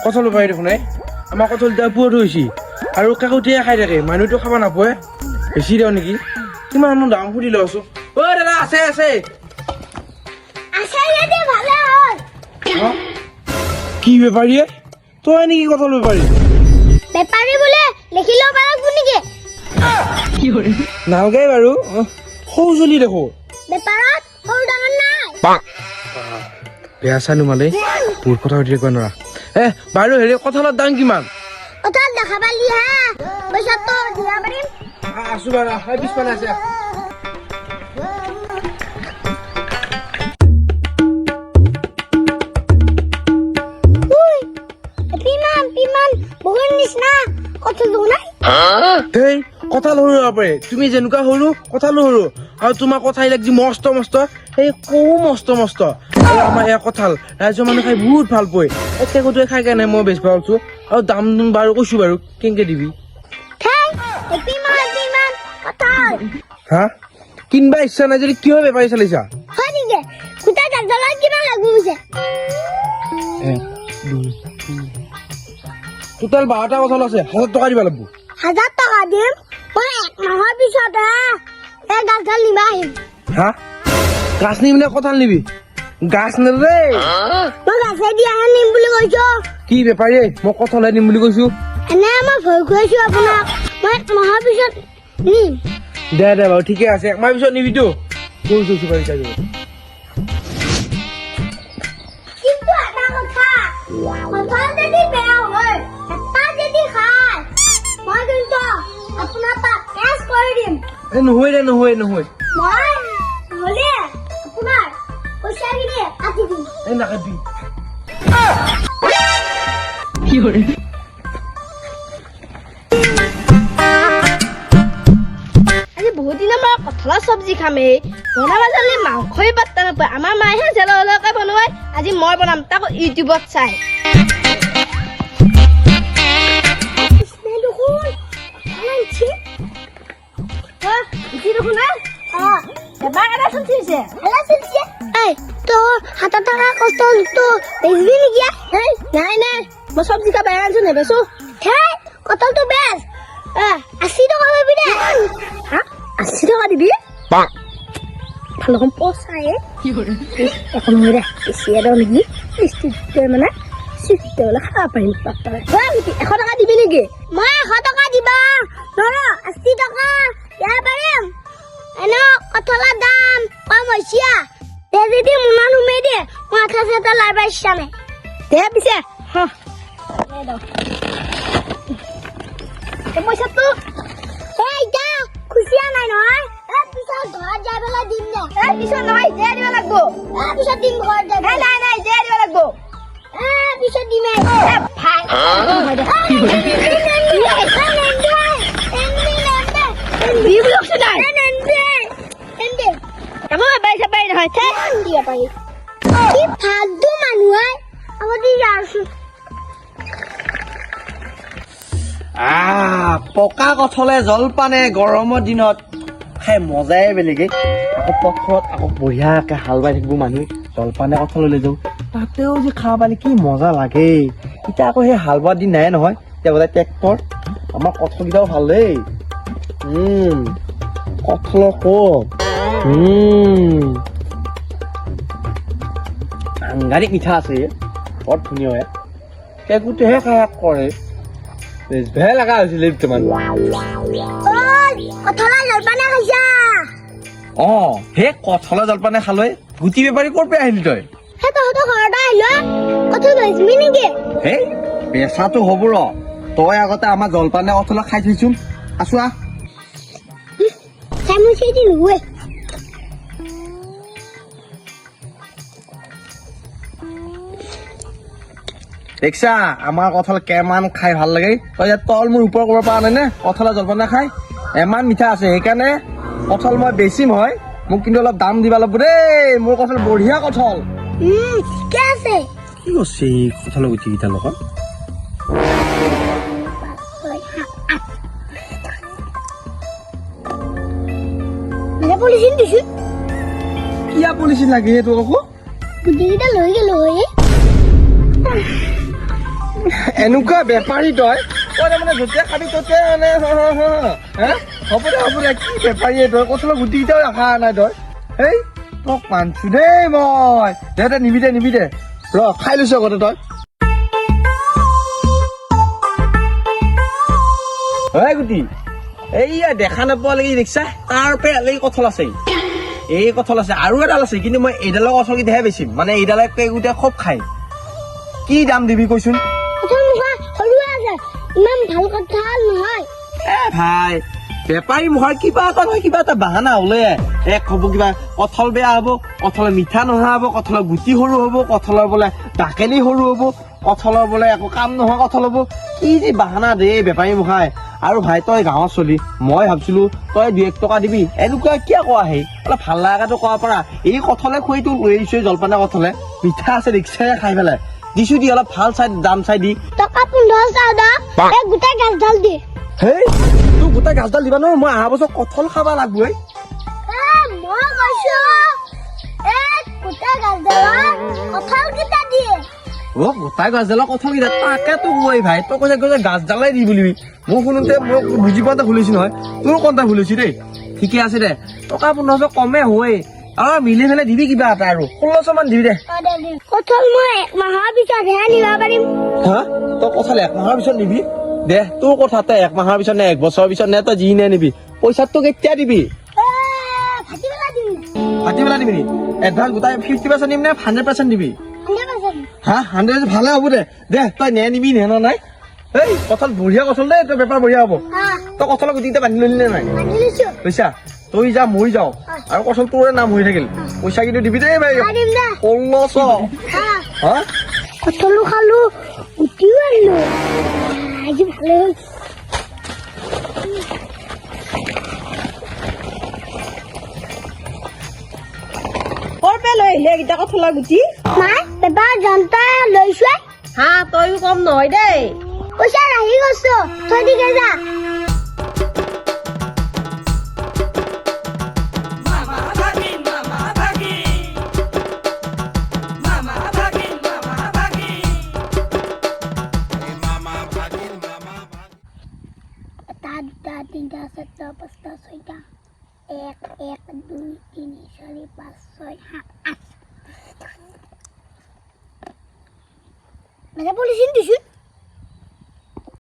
কঁঠাল পাই দেখোন আমাৰ কঁঠাল এতিয়া পুৰত হৈছি আৰু কাকতীয়া খাই থাকে মানুহটো খাব নাপায় বেছি দিওঁ নেকি কিমান দাম সুধি লৈছো অ দাদা আছে আছে কি বেপাৰীয়ে তই নেকি কঁঠাল বেপাৰী বেপাৰী বোলে লিখি লব পাৰিব নেকি নালগাই বাৰু সৰু চলি দেখো বেপাৰত সৰু ডাঙৰ নাই বেয়া চাই নোমালে বহুত কথা সুধি থাকিব নোৱাৰা বাৰু হেৰি কঁঠালৰ দাম কিমান কঁঠাল দেখা পালি হে পইচাটো দিব পাৰিম আছো বাৰু পিছফালে আছে বহুত নিচিনা কঁঠাল নাই এই কঁঠাল সৰু হ'ব পাৰে তুমি যেনেকুৱা সৰু কঁঠালো সৰু আৰু তোমাৰ কঁঠাল যি মস্ত মস্ত সেই কৌ মস্ত মস্ত আৰু আমাৰ এয়া কঁঠাল ৰাইজৰ মানুহ খাই বহুত ভাল পায় একেগোটে খাই কেনে মই বেছি ভাল পাইছো আৰু দাম বাৰু কৈছো বাৰু কেনেকে দিবি হা কিনবা ইচ্ছা নাই যদি কিয় বেপাৰী চলিছা হয় নেকি গোটা গাজলত কিমান লাগু গৈছে টোটেল 12টা কঁঠাল আছে 1000 টকা দিব লাগিব 1000 টকা দিম মই এক মাহৰ পিছত এই গাজল নিবা আহিম হা গাছ নিবি কঁঠাল নিবি গাছ নেৰে মই গাছে দিয়া নিম বুলি কৈছো কি বেপাৰী মই কঁঠালে নিম বুলি কৈছো এনে মই ভয় খুৱাইছো আপোনাক মই এক মাহৰ পিছত নিম দে বাৰু ঠিকে আছে এক মাহ পিছত নিবিতো কৈছো চুপাৰী চাই দিব কিন্তু এটা কথা কঁঠাল যদি বেয়া হয় এটা যদি খায় মই কিন্তু আপোনাৰ তাত কেছ কৰি দিম নহয় দে নহয় নহয় মই নহ'লে আপোনাৰ পইচাখিনি কাটি দিম নাকাটি আজি বহুত দিনৰ মই কঁঠালৰ চব্জি খামেই বনাব জানিলে মাংসই পাত্তা নাপায় আমাৰ মায়েহে জেলা জেলাকৈ বনোৱাই আজি মই বনাম তাকো ইউটিউবত চাই এবাৰ এটা চলিছে তোৰ হাতত থকা কষ্টটো বেচবি নেকি নাই নাই মই চব্জি খাব আনিছো নেবেচো কঁঠালটো বেচ 80 টকা পাবি দে 80 টকা দিবি ভাল ৰকম পচাই এখন হৈ দে বেছি এডাল নেকি মিষ্টিতে মানে চিষ্টেম হ'লে খাব পাৰিম 100 টকা দিবি নেকি মই 100 টকা দিবা নহ'লে 80 টকা দিয়া পাৰিম এনে কঁঠালৰ দাম কম হৈছে দে যদি মোনা নুমাই দে মই আঠা চাটা লাইব ইচ্ছা নাই দে পিছে পইচাটো এতিয়া খুচিয়া নাই নহয় পিছত ঘৰত যাই পেলাই দিম দে পিছত নহয় দে দিব লাগিব পিছত দিম ঘৰত যাই নাই নাই নাই দে দিব লাগিব পিছত দিমে ভাই পকা কঁঠালে জলপানে গৰমৰ দিনত খাই মজাই বেলেগে আকৌ পথৰত আকৌ বঢ়িয়াকে হাল বাই থাকিব মানুহ জলপানে কঁঠাললৈ যাওঁ তাতেও যে খাব পালে কি মজা লাগে এতিয়া আকৌ সেই হাল বোৱাৰ দিন নাই নহয় এতিয়া বোলে ট্ৰেক্টৰ আমাৰ কঁঠালকেইটাও ভাল দেই কঁঠালৰ কম সাংঘাতিক মিঠা আছে বৰ ধুনীয়া হয় কেকুটেহে খাই কৰে বেয়া লগা হৈছিলে বৰ্তমান সেই কঁঠালৰ জলপানে খালৈ গুটি বেপাৰী ক'ৰ পৰা আহিলি তই হেই বেচাটো হ'ব ৰ তই আগতে আমাৰ জলপানে কঁঠালৰ খাই থৈছোন আছো দেখিছা আমাৰ কঁঠাল কেমান খাই ভাল লাগে তই ইয়াত তল মোৰ ওপৰ কৰিব পৰা নাই নে কঁঠালৰ জলপানে খাই ইমান মিঠা আছে সেইকাৰণে কঁঠাল মই বেছিম হয় মোক কিন্তু অলপ দাম দিবা লাগিব দেই মোৰ কঁঠাল বঢ়িয়া কঁঠাল কি কৈছে কঁঠালৰ গুটিকেইটাৰ লগত পলিচিন দিছো কিয়া পলিচিন লাগে তোক আকৌ গুটিকেইটা লৈ গেলো এনেকুৱা বেপাৰী তই মানে য'তে খাবি ত'তে মানে হ'ব দে কি বেপাৰীয়ে তই কঁঠালৰ গুটিকেইটাও ৰখা নাই তই হেই তোক মানছো দেই মই দে নিবি দে ৰ খাই লৈছো আগতে তই হয় গুটি এইয়া দেখা নোপোৱা লাগি দেখিছা তাৰ পৰা কঁঠাল আছে এই কঁঠাল আছে আৰু এডাল আছে কিন্তু মই এইডালৰ কঁঠালকেইটাহে বেচিম মানে এইডালে গোটেই খুব খাই কি দাম দিবি কচোন কঁঠাল নোখোৱা সৰু আছে ইমান ভাল কঁঠাল নহয় ভাই বেপাৰী মুখৰ কিবা এটা নহয় কিবা এটা বাহানা ওলাই হ'ব কিবা কঁঠাল বেয়া হ'ব কঁঠালৰ মিঠা নোহোৱা হ'ব কঁঠালৰ গুটি সৰু হ'ব কঁঠালৰ বোলে বাকলি সৰু হ'ব কঁঠালৰ বোলে একো কাম নোহোৱা কঁঠাল হ'ব কি যে বাহানা দে বেপাৰী মুখাই আৰু ভাই তই গাঁৱত চলি মই ভাবছিলো তই 2-1 টকা দিবি এনেকুৱা কিয় কোৱা সেই অলপ ভাল লগাটো কোৱা পাৰা এই কঁঠালে খুৱাই তোৰ লৈ আহিছো জলপানৰ কঁঠালে মিঠা আছে দেখিছে খাই পেলাই দিছো দি অলপ ভাল চাই দাম চাই দি টকা 15 দা এই গোটাই গাছডাল দি হেই তোৰ গোটেই গাছডাল দিবা নহয় মই অহা বছৰ কঁঠাল খাবা লাগবো মই কৈছো এই গোটাই গাছডাল কঁঠাল কেইটা দিয়ে গোটাই গাছডালৰ কঁঠাল কেইটা তাকেতো কৈ ভাই তই কৈছে গাছডালাই দি বুলিবি মোক শুনোতে মই বুজি পোৱাতে ভুলিছো নহয় তোৰ কণ্টা ভুলিছো দেই ঠিকে আছে দে টকা 1500 কমে হয় মিলি পেলাই দিবি কিবা এটা আৰু 1600 মান দিবি দে কঁঠাল মই 1 মাহৰ পিছতহে আনিব পাৰিম হা তই কঁঠাল 1 মাহৰ পিছত নিবি দে তোৰ কথাতে 1 মাহৰ পিছত নে 1 বছৰৰ পিছত নে তই যি নে নিবি পইচাটো কেতিয়া দিবি ফাটি পেলাই দিবি এডভান্স গোটাই 50% দিম নে 100% দিবি হা 100 ভালে হ'ব দে তই নিবি নে নাই এই কঁঠাল বঢ়িয়া কঁঠাল দেই তই বেপাৰ বঢ়িয়া হ'ব তই কঁঠালৰ গুটিকেইটা বান্ধি ললি নে নাই পইচা তই যা মই যাওঁ আৰু কঁঠাল তোৰে নাম হৈ থাকিল পইচা কিন্তু দিবি দেই ভাই 1600 হা কঁঠালো খালো গুটিও আনিলো আজি ভালে হ'ল কৰপে লৈ আহিলে এইকেইটা কঁঠালৰ গুটি মাই বেপাৰ জনতা লৈছো হা তইও কম নহয় দেই পইচা ৰাহি গৈছো থৈ দিকে যা এটা 2 3 4 5 6 1 1 2 3 4 5 6 7 8 Mana polisi di sini?